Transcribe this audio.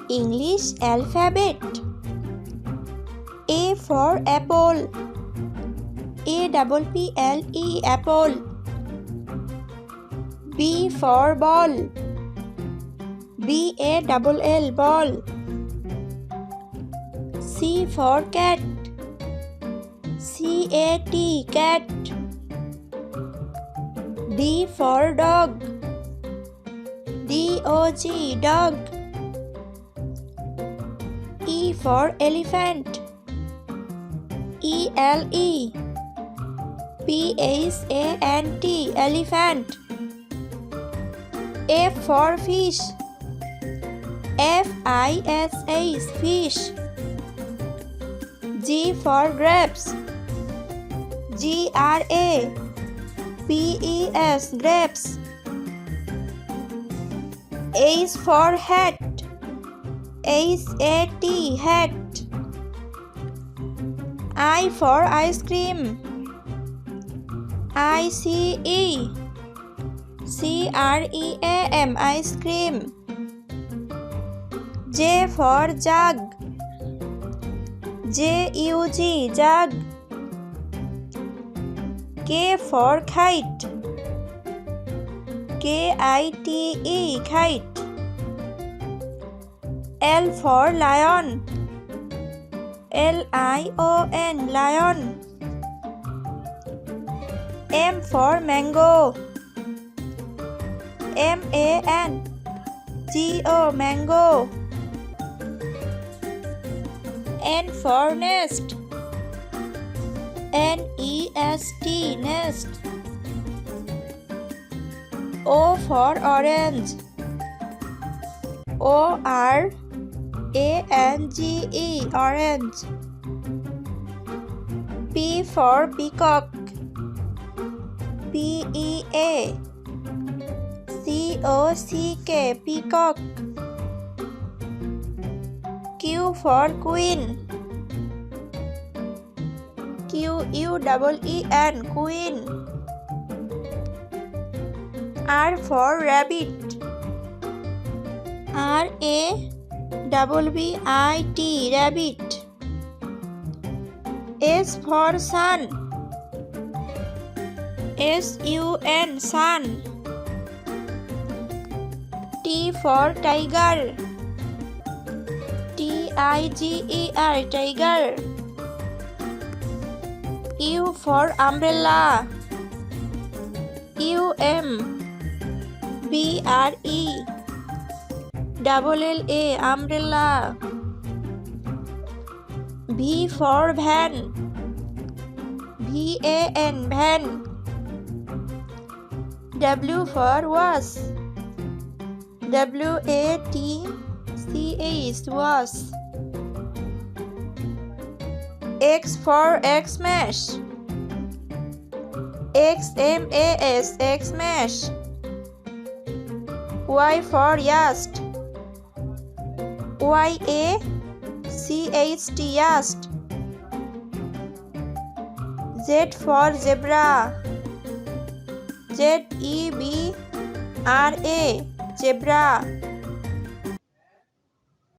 English alphabet. A for apple. APPLE apple. B for ball. BALL ball. C for cat. CAT cat. D for dog. DOG dog. E for elephant. ELE PHANT elephant. F for fish. FISH fish. G for grapes. GRAPES grapes. H for hat. HAT hat. I for ice cream. ICE CREAM ice cream. J for jug. JUG jug. K for kite. KITE kite. L for lion. LION lion. M for mango. MANGO mango. N for nest. NEST nest. O for orange. ORANGE orange. P for peacock. PEACOCK peacock. Q for queen. QUEEN queen. R for rabbit. RABBIT rabbit. S for sun. SUN sun. T for tiger. TIGER tiger. U for umbrella. UMBRELLA umbrella. V for van. VAN van. W for was. WATCH was. X for Xmas. XMAS Xmas. Y for yacht. YACHT yacht. Z for zebra. ZEBRA zebra.